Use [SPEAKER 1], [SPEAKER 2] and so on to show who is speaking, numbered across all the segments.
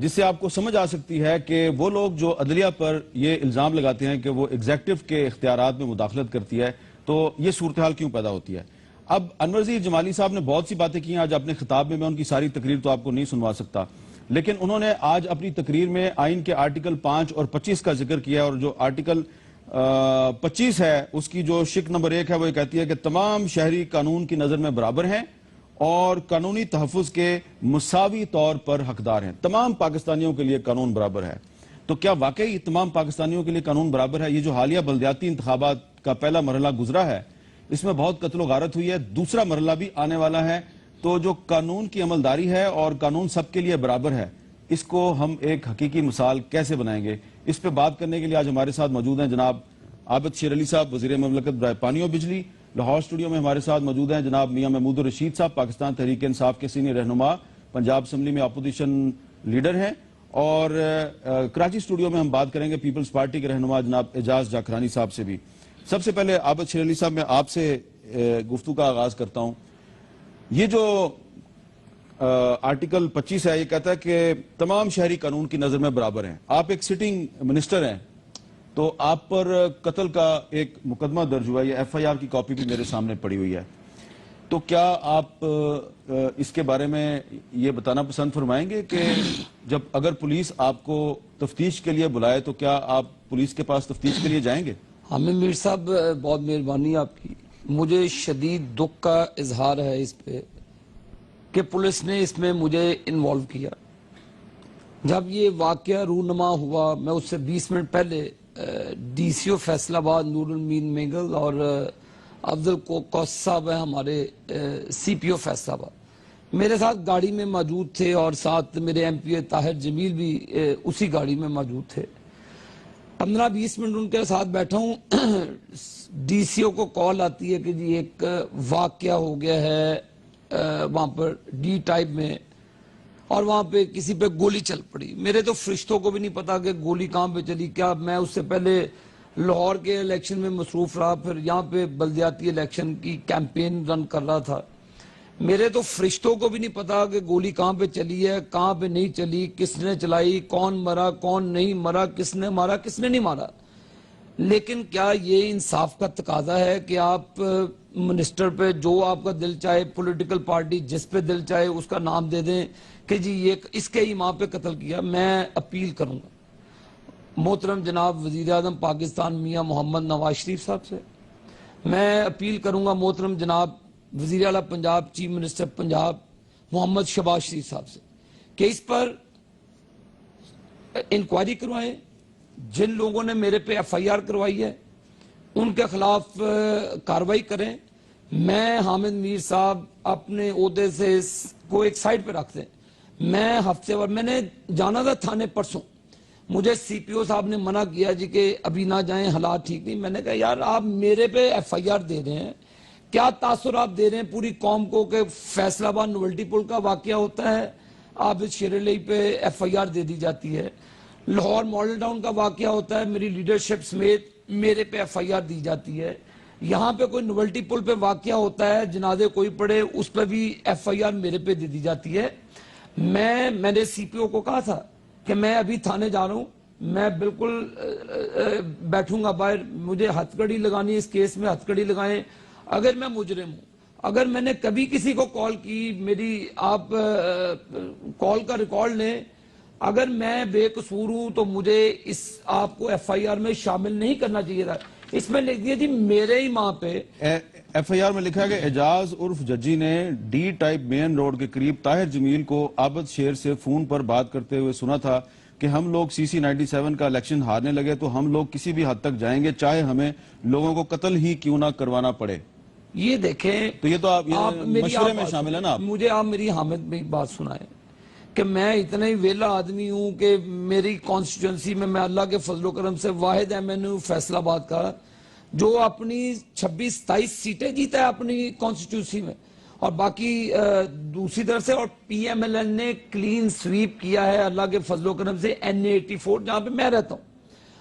[SPEAKER 1] جس سے آپ کو سمجھ آ سکتی ہے کہ وہ لوگ جو عدلیہ پر یہ الزام لگاتے ہیں کہ وہ ایگزیکٹو کے اختیارات میں مداخلت کرتی ہے، تو یہ صورتحال کیوں پیدا ہوتی ہے؟ اب انور ظہیر جمالی صاحب نے بہت سی باتیں کی ہیں آج اپنے خطاب میں ان کی ساری تقریر تو آپ کو نہیں سنوا سکتا، لیکن انہوں نے آج اپنی تقریر میں آئین کے آرٹیکل 5 اور 25 کا ذکر کیا، اور جو آرٹیکل 25 ہے اس کی جو شق نمبر 1 ہے وہ یہ کہتی ہے کہ تمام شہری قانون کی نظر میں برابر ہیں اور قانونی تحفظ کے مساوی طور پر حقدار ہیں۔ تمام پاکستانیوں کے لیے قانون برابر ہے۔ تو کیا واقعی تمام پاکستانیوں کے لیے قانون برابر ہے؟ یہ جو حالیہ بلدیاتی انتخابات کا پہلا مرحلہ گزرا ہے اس میں بہت قتل و غارت ہوئی ہے، دوسرا مرحلہ بھی آنے والا ہے، تو جو قانون کی عملداری ہے اور قانون سب کے لیے برابر ہے، اس کو ہم ایک حقیقی مثال کیسے بنائیں گے؟ اس پہ بات کرنے کے لیے آج ہمارے ساتھ موجود ہیں جناب عابد شیر علی صاحب، وزیر مملکت برائے پانی و بجلی۔ لاہور اسٹوڈیو میں ہمارے ساتھ موجود ہیں جناب میاں محمود الرشید صاحب، پاکستان تحریک انصاف کے سینئر رہنما، پنجاب اسمبلی میں اپوزیشن لیڈر ہیں، اور کراچی اسٹوڈیو میں ہم بات کریں گے پیپلز پارٹی کے رہنما جناب اعجاز جاکرانی صاحب سے بھی۔ سب سے پہلے عابد شیر علی صاحب میں آپ سے گفتگو کا آغاز کرتا ہوں۔ یہ جو آرٹیکل 25 ہے یہ کہتا ہے کہ تمام شہری قانون کی نظر میں برابر ہیں۔ آپ ایک سٹنگ منسٹر ہیں، تو آپ پر قتل کا ایک مقدمہ درج ہوا ہے، یہ ایف آئی آر کی کاپی بھی میرے سامنے پڑی ہوئی ہے، تو کیا آپ اس کے بارے میں یہ بتانا پسند فرمائیں گے کہ جب اگر پولیس آپ کو تفتیش کے لیے بلائے تو کیا آپ پولیس کے پاس تفتیش کے لیے جائیں گے؟
[SPEAKER 2] حامد میر صاحب بہت مہربانی آپ کی، مجھے شدید دکھ کا اظہار ہے اس پہ کہ پولیس نے اس میں مجھے انوالو کیا۔ جب یہ واقعہ رونما ہوا میں اس سے 20 منٹ پہلے ڈی سی او فیصل آباد نور المین مینگل اور افضل کوس صاحب ہیں ہمارے سی پی او فیصل آباد، میرے ساتھ گاڑی میں موجود تھے، اور ساتھ میرے ایم پی اے طاہر جمیل بھی اسی گاڑی میں موجود تھے۔ 15-20 منٹ ان کے ساتھ بیٹھا ہوں، ڈی سی او کو کال آتی ہے کہ جی ایک واقعہ ہو گیا ہے وہاں پر ڈی ٹائپ میں، اور وہاں پہ کسی پہ گولی چل پڑی۔ میرے تو فرشتوں کو بھی نہیں پتا کہ گولی کہاں پہ چلی، کیا میں اس سے پہلے لاہور کے الیکشن میں مصروف رہا، پھر یہاں پہ بلدیاتی الیکشن کی کیمپین رن کر رہا تھا۔ میرے تو فرشتوں کو بھی نہیں پتا کہ گولی کہاں پہ چلی ہے، کہاں پہ نہیں چلی، کس نے چلائی، کون مرا کون نہیں مرا، کس نے مارا کس نے نہیں مارا۔ لیکن کیا یہ انصاف کا تقاضا ہے کہ آپ منسٹر پہ جو آپ کا دل چاہے، پولیٹیکل پارٹی جس پہ دل چاہے اس کا نام دے دیں کہ جی یہ اس کے ہی ماں پہ قتل کیا؟ میں اپیل کروں گا محترم جناب وزیر اعظم پاکستان میاں محمد نواز شریف صاحب سے، میں اپیل کروں گا محترم جناب وزیر اعلیٰ پنجاب چیف منسٹر پنجاب محمد شہباز شریف صاحب سے کہ اس پر انکوائری کروائیں۔ جن لوگوں نے میرے پہ ایف آئی آر کروائی ہے ان کے خلاف کاروائی کریں۔ میں حامد میر صاحب اپنے عہدے سے کو ایک سائڈ پہ رکھ دیں۔ میں ہفتے بھر میں نے جانا تھا تھانے پرسوں، مجھے سی پی او صاحب نے منع کیا جی کہ ابھی نہ جائیں، حالات ٹھیک نہیں۔ میں نے کہا یار آپ میرے پہ ایف آئی آر دے رہے ہیں، کیا تاثرات دے رہے ہیں پوری قوم کو کہ فیصل آباد نوولٹی پل کا واقعہ ہوتا ہے عابد شیر علی پہ ایف آئی آر دے دی جاتی ہے، لاہور ماڈل ٹاؤن کا واقعہ ہوتا ہے میری لیڈرشپ سمیت میرے پہ ایف آئی آر دی جاتی ہے، یہاں پہ کوئی نوولٹی پل پہ واقعہ ہوتا ہے جنازے کوئی پڑے اس پہ بھی ایف آئی آر میرے پہ دے دی جاتی ہے۔ میں نے سی پی او کو کہا تھا کہ میں ابھی تھانے جا رہا ہوں، میں بالکل بیٹھوں گا باہر، مجھے ہتھ کڑی لگانی اس کیس میں ہتھ کڑی لگائیں، اگر میں مجرم ہوں، اگر میں نے کبھی کسی کو کال کی، میری آپ کال کا ریکارڈ لیں، اگر میں بے قصور ہوں تو مجھے اس آپ کو ایف آئی آر میں شامل نہیں کرنا چاہیے تھا۔ اس میں لکھ دیا جی میرے ہی ماں پہ
[SPEAKER 1] ایف آئی آر میں لکھا ہے کہ اعجاز عرف ججی نے ڈی ٹائپ مین روڈ کے قریب طاہر جمیل کو عابد شیر سے فون پر بات کرتے ہوئے سنا تھا کہ ہم لوگ سی سی 97 کا الیکشن ہارنے لگے تو ہم لوگ کسی بھی حد تک جائیں گے چاہے ہمیں لوگوں کو قتل ہی کیوں نہ کروانا پڑے۔
[SPEAKER 2] یہ دیکھیں
[SPEAKER 1] تو یہ تو آپ مشورے میں شامل ہے نا؟
[SPEAKER 2] مجھے آپ میری حامد میں بات سنائیں کہ میں اتنا ہی ویلا آدمی ہوں کہ میری کانسٹیٹوئنسی میں اللہ کے فضل و کرم سے واحد ایم این او فیصل آباد کا جو اپنی 26-27 سیٹیں جیتا ہے اپنی کانسٹیٹیوسی میں، اور باقی دوسری طرف سے، اور پی ایم ایل این نے کلین سویپ کیا ہے اللہ کے فضل و کرم سے این اے 84 جہاں پہ میں رہتا ہوں،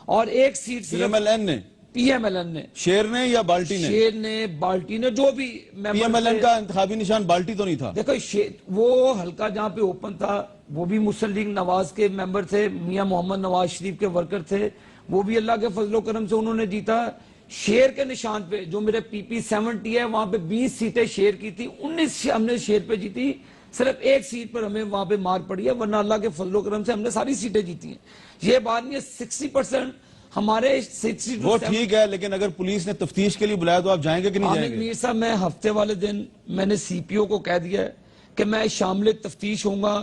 [SPEAKER 2] اور ایک seat
[SPEAKER 1] P M L N نے،
[SPEAKER 2] پی ایم ایل این نے،
[SPEAKER 1] شیر نے یا بالٹی نے؟
[SPEAKER 2] شیر نے، بالٹی نے، جو بھی
[SPEAKER 1] پی ایم ایل این کا انتخابی نشان بالٹی تو نہیں تھا؟
[SPEAKER 2] دیکھو وہ حلقہ جہاں پہ اوپن تھا وہ بھی مسلم لیگ نواز کے ممبر تھے, میاں محمد نواز شریف کے ورکر تھے, وہ بھی اللہ کے فضل و کرم سے انہوں نے جیتا. شیر کے نشان پہ جو میرے پی پی 70 ہے وہاں پہ 20 سیٹیں شیر کی تھی, 19 ہم نے شیر پہ جیتی, صرف ایک سیٹ پر ہمیں وہاں پہ مار پڑی ہے, ورنہ اللہ کے فضل و کرم سے ہم نے ساری سیٹیں جیتی ہیں. یہ بات نہیں ہے 60% ہمارے 60
[SPEAKER 1] وہ ٹھیک ہے, لیکن اگر پولیس نے تفتیش کے لیے بلایا تو آپ جائیں گے کہ نہیں جائیں
[SPEAKER 2] عامر
[SPEAKER 1] گے؟
[SPEAKER 2] میر صاحب, میں ہفتے والے دن میں نے سی پی او کو کہہ دیا ہے کہ میں شامل تفتیش ہوں گا.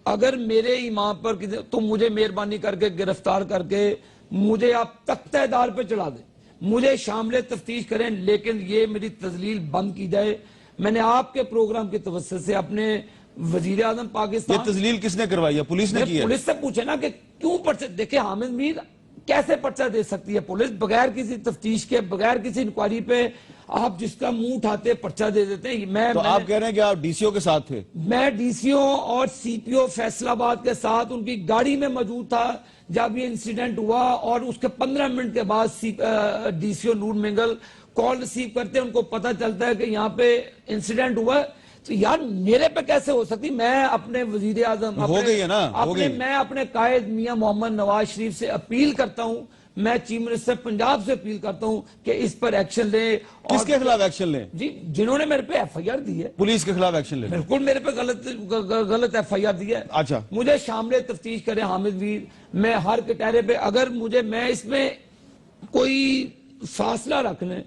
[SPEAKER 2] اگر میرے امام پر تو مجھے مہربانی کر کے گرفتار کر کے مجھے آپ تختہ دار پہ چڑھا دیں, مجھے شامل تفتیش کریں, لیکن یہ میری تذلیل بند کی جائے. میں نے آپ کے پروگرام کی توسط سے اپنے وزیر اعظم
[SPEAKER 1] یہ
[SPEAKER 2] پاکستان,
[SPEAKER 1] تذلیل کس نے کروائی ہے؟ پولیس نے کی ہے؟
[SPEAKER 2] پولیس سے پوچھے نا کہ کیوں پرچہ, دیکھیں حامد میر کیسے پرچہ دے سکتی ہے پولیس بغیر کسی تفتیش کے, بغیر کسی انکوائری پہ آپ جس کا منہ اٹھاتے پرچہ دے دیتے ہیں.
[SPEAKER 1] تو آپ کہہ رہے ہیں کہ آپ ڈی سی او کے ساتھ تھے؟
[SPEAKER 2] میں ڈی سی او اور سی پی او فیصل آباد کے ساتھ ان کی گاڑی میں موجود تھا جب یہ انسیڈنٹ ہوا, اور اس کے 15 منٹ کے بعد ڈی سی او نور منگل کال ریسیو کرتے ہیں, ان کو پتہ چلتا ہے کہ یہاں پہ انسیڈنٹ ہوا ہے. تو یار میرے پہ کیسے ہو سکتی؟ میں اپنے وزیر اعظم,
[SPEAKER 1] ہو گئی ہے نا,
[SPEAKER 2] میں اپنے قائد میاں محمد نواز شریف سے اپیل کرتا ہوں, میں چیف منسٹر پنجاب سے اپیل کرتا ہوں کہ اس پر ایکشن لیں.
[SPEAKER 1] کس کے خلاف ایکشن لیں؟
[SPEAKER 2] جی, جنہوں نے میرے پہ ایف آئی آر دی ہے.
[SPEAKER 1] پولیس کے خلاف ایکشن لیں؟
[SPEAKER 2] بالکل میرے پہ غلط ایف آئی آر دی ہے.
[SPEAKER 1] اچھا,
[SPEAKER 2] مجھے شامل تفتیش کرے حامد میر, میں ہر کٹہرے پہ, اگر میں اس میں کوئی فاصلہ رکھ لیں,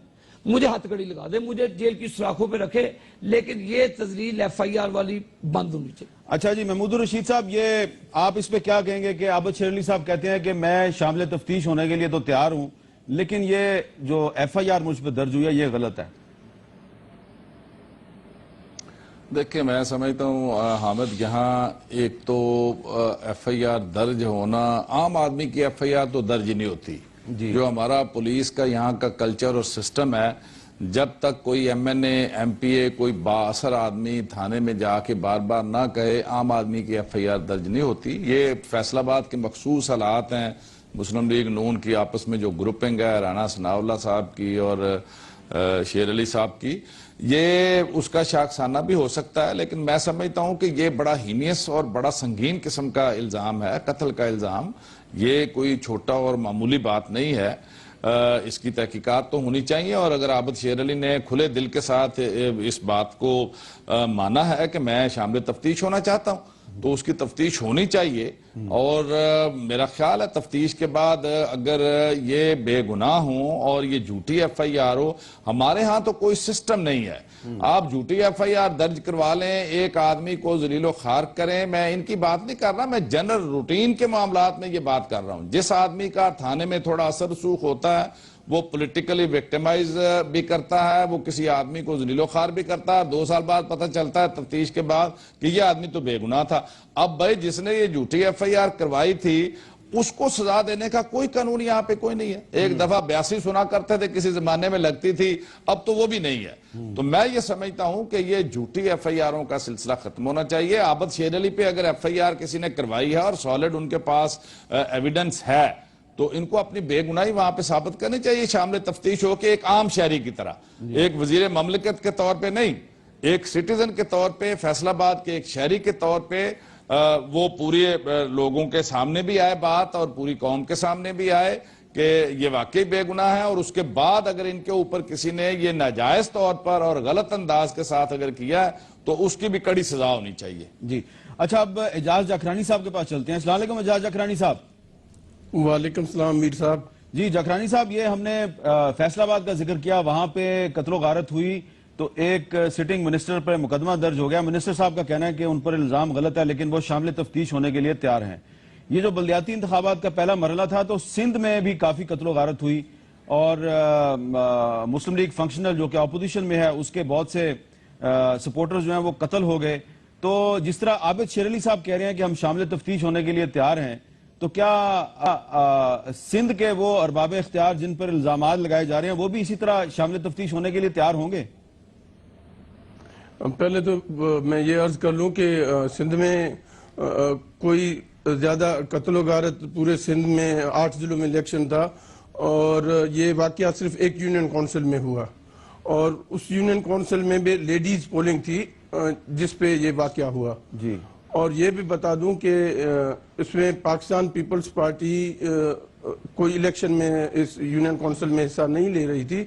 [SPEAKER 2] مجھے ہتھ کڑی لگا دے, مجھے جیل کی سوراخوں پہ رکھے, لیکن یہ تذلیل ایف آئی آر والی بند ہونی چاہیے.
[SPEAKER 1] اچھا جی, محمود الرشید صاحب, یہ آپ اس پہ کیا کہیں گے کہ عابد شیر علی صاحب کہتے ہیں کہ میں شامل تفتیش ہونے کے لیے تو تیار ہوں, لیکن یہ جو ایف آئی آر مجھ پہ درج ہوئی ہے یہ غلط ہے؟
[SPEAKER 3] دیکھیں, میں سمجھتا ہوں حامد, یہاں ایک تو ایف آئی آر درج ہونا, عام آدمی کی ایف آئی آر تو درج نہیں ہوتی. جو ہمارا پولیس کا یہاں کا کلچر اور سسٹم ہے, جب تک کوئی ایم این اے, ایم پی اے, کوئی بااثر آدمی تھانے میں جا کے بار بار نہ کہے, عام آدمی کی ایف آئی آر درج نہیں ہوتی. یہ فیصل آباد کے مخصوص حالات ہیں, مسلم لیگ نون کی آپس میں جو گروپنگ ہے, رانا ثناء اللہ صاحب کی اور شیر علی صاحب کی, یہ اس کا شاخسانہ بھی ہو سکتا ہے, لیکن میں سمجھتا ہوں کہ یہ بڑا ہینیس اور بڑا سنگین قسم کا الزام ہے, قتل کا الزام. یہ کوئی چھوٹا اور معمولی بات نہیں ہے. اس کی تحقیقات تو ہونی چاہیے, اور اگر عابد شیر علی نے کھلے دل کے ساتھ اس بات کو مانا ہے کہ میں شامل تفتیش ہونا چاہتا ہوں, تو اس کی تفتیش ہونی چاہیے. اور میرا خیال ہے تفتیش کے بعد اگر یہ بے گناہ ہوں اور یہ جھوٹی ایف آئی آر ہو, ہمارے ہاں تو کوئی سسٹم نہیں ہے. آپ جھوٹی ایف آئی آر درج کروا لیں, ایک آدمی کو ذلیل و خوار کریں, میں ان کی بات نہیں کر رہا, میں جنرل روٹین کے معاملات میں یہ بات کر رہا ہوں. جس آدمی کا تھانے میں تھوڑا اثر رسوخ ہوتا ہے, وہ پولیٹیکلی وکٹمائز بھی کرتا ہے, وہ کسی آدمی کو ذلیل و خوار بھی کرتا ہے, 2 سال بعد پتہ چلتا ہے تفتیش کے بعد کہ یہ آدمی تو بے گناہ تھا. اب بھائی جس نے یہ جھوٹی ایف آئی آر کروائی تھی, اس کو سزا دینے کا کوئی قانون یہاں پہ کوئی نہیں ہے. ایک دفعہ 82 سنا کرتے تھے, کسی زمانے میں لگتی تھی, اب تو وہ بھی نہیں ہے. تو میں یہ سمجھتا ہوں کہ یہ جھوٹی ایف آئی آروں کا سلسلہ ختم ہونا چاہیے. عابد شیر علی پہ اگر ایف آئی آر کسی نے کروائی ہے اور سالڈ ان کے پاس ایویڈنس ہے, تو ان کو اپنی بے گناہی وہاں پہ ثابت کرنی چاہیے, شامل تفتیش ہو کے ایک عام شہری کی طرح, ایک وزیر مملکت کے طور پہ نہیں, ایک سٹیزن کے طور پہ, فیصل آباد کے ایک شہری کے طور پہ وہ پورے لوگوں کے سامنے بھی آئے بات, اور پوری قوم کے سامنے بھی آئے کہ یہ واقعی بے گناہ ہے. اور اس کے بعد اگر ان کے اوپر کسی نے یہ ناجائز طور پر اور غلط انداز کے ساتھ اگر کیا ہے, تو اس کی بھی کڑی سزا ہونی چاہیے.
[SPEAKER 1] جی اچھا, اب اعجاز جاکرانی صاحب کے پاس چلتے ہیں. السلام علیکم اعجاز جاکرانی صاحب.
[SPEAKER 4] وعلیکم السلام میر صاحب.
[SPEAKER 1] جی جاکرانی صاحب, یہ ہم نے فیصل آباد کا ذکر کیا, وہاں پہ قتل و غارت ہوئی, تو ایک سٹنگ منسٹر پر مقدمہ درج ہو گیا. منسٹر صاحب کا کہنا ہے کہ ان پر الزام غلط ہے, لیکن وہ شامل تفتیش ہونے کے لیے تیار ہیں. یہ جو بلدیاتی انتخابات کا پہلا مرحلہ تھا, تو سندھ میں بھی کافی قتل و غارت ہوئی, اور مسلم لیگ فنکشنل جو کہ اپوزیشن میں ہے, اس کے بہت سے سپورٹرز جو ہیں وہ قتل ہو گئے. تو جس طرح عابد شیر علی صاحب کہہ رہے ہیں کہ ہم شامل تفتیش ہونے کے لیے تیار ہیں, تو کیا سندھ کے وہ ارباب اختیار جن پر الزامات لگائے جا رہے ہیں, وہ بھی اسی طرح شامل تفتیش ہونے کے لیے تیار ہوں گے؟
[SPEAKER 4] پہلے تو میں یہ عرض کر لوں کہ سندھ میں کوئی زیادہ قتل و غارت پورے سندھ میں 8 ضلعوں میں الیکشن تھا, اور یہ واقعہ صرف ایک یونین کونسل میں ہوا, اور اس یونین کونسل میں بھی لیڈیز پولنگ تھی جس پہ یہ واقعہ ہوا.
[SPEAKER 1] جی,
[SPEAKER 4] اور یہ بھی بتا دوں کہ اس میں پاکستان پیپلز پارٹی کوئی الیکشن میں اس یونین کونسل میں حصہ نہیں لے رہی تھی،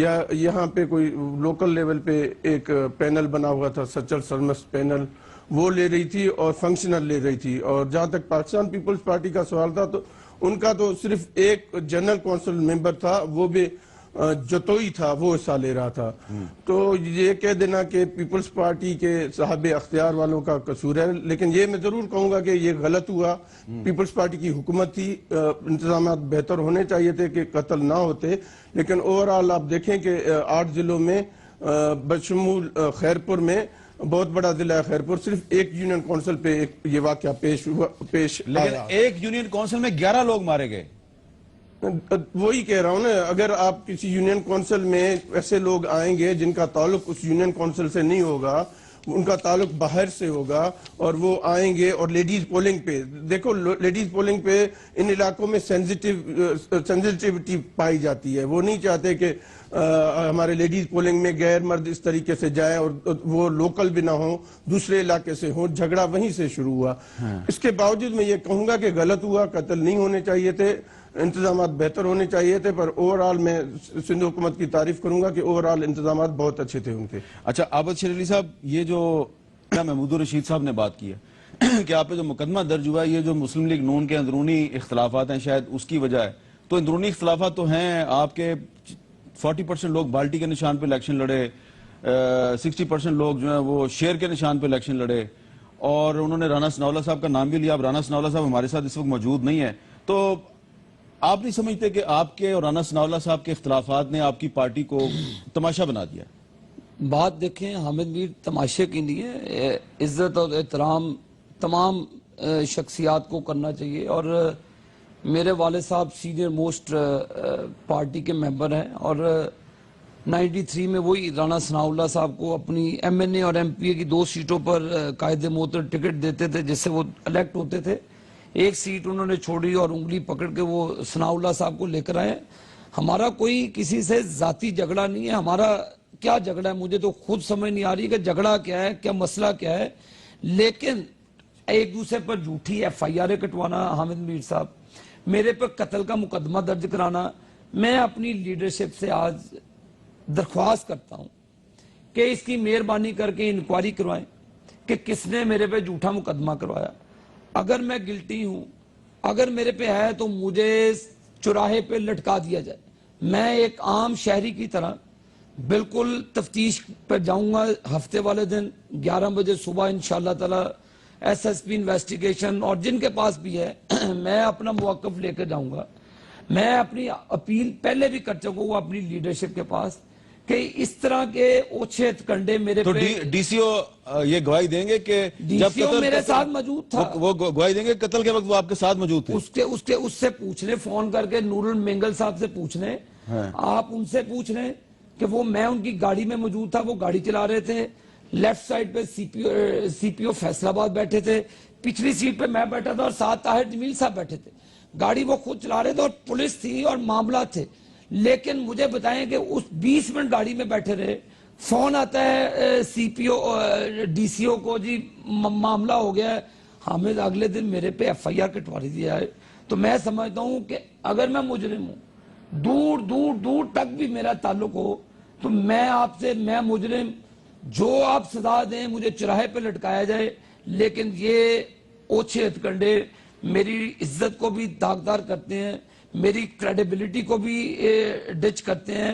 [SPEAKER 4] یا یہاں پہ کوئی لوکل لیول پہ ایک پینل بنا ہوا تھا سچل سرمست پینل، وہ لے رہی تھی اور فنکشنل لے رہی تھی. اور جہاں تک پاکستان پیپلز پارٹی کا سوال تھا تو ان کا تو صرف ایک جنرل کونسل ممبر تھا، وہ بھی جتوئی تھا، وہ حصہ لے رہا تھا. تو یہ کہہ دینا کہ پیپلز پارٹی کے صاحب اختیار والوں کا قصور ہے، لیکن یہ میں ضرور کہوں گا کہ یہ غلط ہوا. پیپلز پارٹی کی حکومت تھی، انتظامات بہتر ہونے چاہیے تھے کہ قتل نہ ہوتے، لیکن اوورآل آپ دیکھیں کہ 8 ضلعوں میں بشمول خیرپور میں، بہت بڑا ضلع ہے خیرپور، صرف ایک یونین کونسل پہ یہ واقعہ پیش
[SPEAKER 1] لیکن
[SPEAKER 4] آیا.
[SPEAKER 1] ایک یونین کونسل میں 11 لوگ مارے گئے.
[SPEAKER 4] وہی کہہ رہا ہوں نا، اگر آپ کسی یونین کونسل میں ایسے لوگ آئیں گے جن کا تعلق اس یونین کونسل سے نہیں ہوگا، ان کا تعلق باہر سے ہوگا، اور وہ آئیں گے اور لیڈیز پولنگ پہ دیکھو، لیڈیز پولنگ پہ ان علاقوں میں سینسٹیوٹی پائی جاتی ہے. وہ نہیں چاہتے کہ ہمارے لیڈیز پولنگ میں غیر مرد اس طریقے سے جائیں اور وہ لوکل بھی نہ ہوں، دوسرے علاقے سے ہوں. جھگڑا وہیں سے شروع ہوا. اس کے باوجود میں یہ کہوں گا کہ غلط ہوا، قتل نہیں ہونے چاہیے تھے، انتظامات بہتر ہونے چاہیے تھے، پر اوورآل میں سندھ حکومت کی تعریف کروں گا کہ اوورآل انتظامات بہت اچھے تھے ان کے.
[SPEAKER 1] اچھا عابد شیر علی صاحب، یہ جو محمود الرشید صاحب نے بات کی ہے کہ آپ پہ جو مقدمہ درج ہوا ہے، یہ جو مسلم لیگ نون کے اندرونی اختلافات ہیں، شاید اس کی وجہ ہے. تو اندرونی اختلافات تو ہیں، آپ کے 40% لوگ بالٹی کے نشان پہ الیکشن لڑے، 60% لوگ جو ہیں وہ شیر کے نشان پہ الیکشن لڑے، اور انہوں نے رانا ثناءاللہ صاحب کا نام بھی لیا. اب رانا ثناءاللہ صاحب ہمارے ساتھ اس وقت موجود نہیں ہے. تو آپ نہیں سمجھتے کہ آپ کے اور رانا ثناءاللہ صاحب کے اختلافات نے آپ کی پارٹی کو تماشا بنا دیا؟
[SPEAKER 2] بات دیکھیں، حامد میر تماشے کی نہیں ہے. عزت اور احترام تمام شخصیات کو کرنا چاہیے، اور میرے والد صاحب سینئر موسٹ پارٹی کے ممبر ہیں، اور 93 میں وہی رانا ثناءاللہ صاحب کو اپنی ایم این اے اور ایم پی اے کی 2 سیٹوں پر قائد معطل ٹکٹ دیتے تھے جس سے وہ الیکٹ ہوتے تھے. ایک سیٹ انہوں نے چھوڑی اور انگلی پکڑ کے وہ ثناءاللہ صاحب کو لے کر آئے. ہمارا کوئی کسی سے ذاتی جھگڑا نہیں ہے. ہمارا کیا جھگڑا ہے مجھے تو خود سمجھ نہیں آ رہی کہ جھگڑا کیا ہے، کیا مسئلہ کیا ہے. لیکن ایک دوسرے پر جھوٹی ایف آئی آر کٹوانا، حامد میر صاحب میرے پر قتل کا مقدمہ درج کرانا، میں اپنی لیڈرشپ سے آج درخواست کرتا ہوں کہ اس کی مہربانی کر کے انکوائری کروائیں کہ کس نے میرے پہ جھوٹا مقدمہ کروایا. اگر میں گلٹی ہوں، اگر میرے پہ ہے، تو مجھے چوراہے پہ لٹکا دیا جائے. میں ایک عام شہری کی طرح بالکل تفتیش پر جاؤں گا ہفتے والے دن 11 بجے صبح انشاءاللہ تعالی. ایس ایس پی انویسٹیگیشن اور جن کے پاس بھی ہے میں اپنا موقف لے کر جاؤں گا. میں اپنی اپیل پہلے بھی کر چکا ہوں اپنی لیڈرشپ کے پاس کہ اس طرح کے اوچھت کنڈے میرے
[SPEAKER 1] تو
[SPEAKER 2] پہ.
[SPEAKER 1] ڈی سی او یہ گواہی دیں گے کہ جب
[SPEAKER 2] DCO میرے ساتھ موجود تھا،
[SPEAKER 1] وہ گواہی دیں گے قتل کے وقت وہ آپ کے ساتھ موجود تھے؟
[SPEAKER 2] اس سے پوچھ لیں، فون کر کے نور المنگل صاحب سے پوچھ لیں، آپ ان سے پوچھ لیں کہ وہ میں ان کی گاڑی میں موجود تھا، وہ گاڑی چلا رہے تھے. لیفٹ سائڈ پہ سی پی او فیصل آباد بیٹھے تھے، پچھلی سیٹ پہ میں بیٹھا تھا اور ساتھ طاہر جمیل صاحب بیٹھے تھے. گاڑی وہ خود چلا رہے تھے اور پولیس تھی اور معاملات تھے. لیکن مجھے بتائیں کہ اس 20 منٹ گاڑی میں بیٹھے رہے، فون آتا ہے سی پی او ڈی سی او کو، جی معاملہ ہو گیا ہے. حامد اگلے دن میرے پہ ایف آئی آر کٹوا دیا ہے. تو میں سمجھتا ہوں کہ اگر میں مجرم ہوں، دور دور دور تک بھی میرا تعلق ہو، تو میں آپ سے، میں مجرم، جو آپ سزا دیں مجھے چراہے پہ لٹکایا جائے. لیکن یہ اوچھے ہتھکنڈے میری عزت کو بھی داغدار کرتے ہیں، میری کریڈیبلٹی کو بھی ڈچ کرتے ہیں.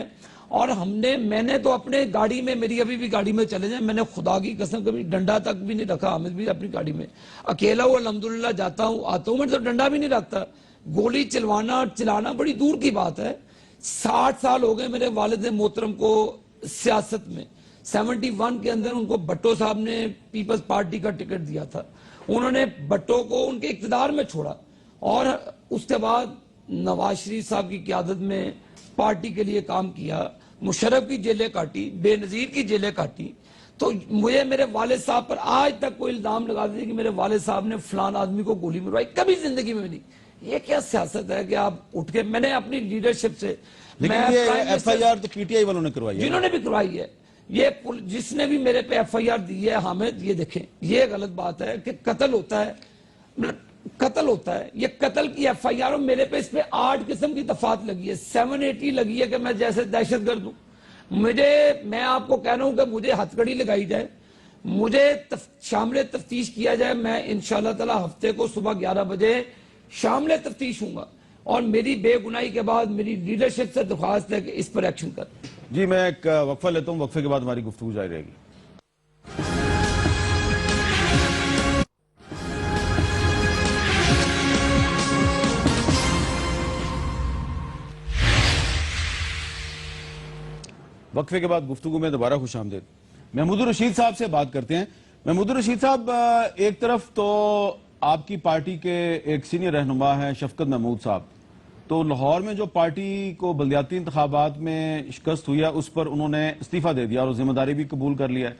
[SPEAKER 2] اور میں نے تو اپنے گاڑی میں، میری ابھی بھی گاڑی میں چلے جائیں، میں نے خدا کی قسم کبھی ڈنڈا تک بھی نہیں رکھا. حامد بھی اپنی گاڑی میں اکیلا ہوں، الحمدللہ جاتا ہوں آتا ہوں، میں تو ڈنڈا بھی نہیں رکھتا. گولی چلوانا اور چلانا بڑی دور کی بات ہے. 60 سال ہو گئے میرے والد محترم کو سیاست میں. 71 کے اندر ان کو بھٹو صاحب نے پیپلز پارٹی کا ٹکٹ دیا تھا، انہوں نے بھٹو کو ان کے اقتدار میں چھوڑا، اور اس کے بعد نواز شریف صاحب کی قیادت میں پارٹی کے لیے کام کیا. مشرف کی جیلیں کاٹی، بے نظیر کی جیلیں کاٹی. تو مجھے میرے والد صاحب پر آج تک کوئی الزام لگا دیا کہ میرے والد صاحب نے فلان آدمی کو گولی مروائی، کبھی زندگی میں نہیں. یہ کیا سیاست ہے کہ آپ اٹھ کے، میں نے اپنی لیڈرشپ سے،
[SPEAKER 1] لیکن یہ ایف آئی آر تو پی ٹی آئی والوں نے کروائی ہے،
[SPEAKER 2] جنہوں نے بھی کروائی ہے. جس نے بھی میرے پہ ایف آئی آر دی ہے حامد، یہ دیکھیں، یہ غلط بات ہے کہ قتل ہوتا ہے، قتل ہوتا ہے، یہ قتل کی ایف آئی آر، اور میرے پہ اس پہ 8 قسم کی دفعات لگی ہے، 780 لگی ہے کہ میں جیسے دہشت گرد ہوں۔ میں آپ کو کہہ رہا ہوں کہ مجھے ہتھ کڑی لگائی جائے، مجھے شامل تفتیش کیا جائے، میں انشاءاللہ تعالی ہفتے کو صبح 11 بجے شامل تفتیش ہوں گا، اور میری بے گناہی کے بعد میری لیڈرشپ سے درخواست ہے کہ اس پر ایکشن کر۔
[SPEAKER 1] جی میں ایک وقفہ لیتا ہوں، وقفے کے بعد ہماری گفتگو جاری رہے گی۔ وقفے کے بعد گفتگو میں دوبارہ خوش آمدید۔ محمود الرشید صاحب سے بات کرتے ہیں۔ محمود الرشید صاحب، ایک طرف تو آپ کی پارٹی کے ایک سینئر رہنما ہیں شفقت محمود صاحب، تو لاہور میں جو پارٹی کو بلدیاتی انتخابات میں شکست ہوئی ہے اس پر انہوں نے استعفیٰ دے دیا اور ذمہ داری بھی قبول کر لیا ہے۔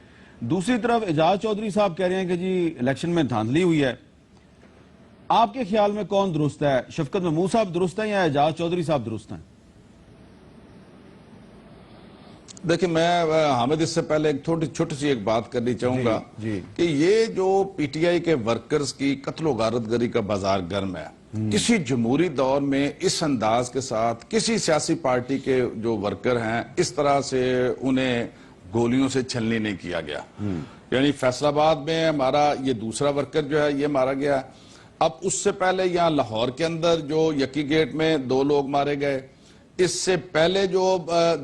[SPEAKER 1] دوسری طرف اعجاز چودھری صاحب کہہ رہے ہیں کہ جی الیکشن میں دھاندلی ہوئی ہے۔ آپ کے خیال میں کون درست ہے؟ شفقت محمود صاحب درست ہیں یا اعجاز چودھری صاحب درست ہیں؟
[SPEAKER 3] دیکھیں، میں حامد اس سے پہلے ایک چھوٹی سی ایک بات کرنی چاہوں گا کہ یہ جو پی ٹی آئی کے ورکرز کی قتل و غارت گری کا بازار گرم ہے، کسی جمہوری دور میں اس انداز کے ساتھ کسی سیاسی پارٹی کے جو ورکر ہیں اس طرح سے انہیں گولیوں سے چھلنی نہیں کیا گیا۔ یعنی فیصل آباد میں ہمارا یہ دوسرا ورکر جو ہے یہ مارا گیا، اب اس سے پہلے یہاں لاہور کے اندر جو یکی گیٹ میں 2 لوگ مارے گئے، اس سے پہلے جو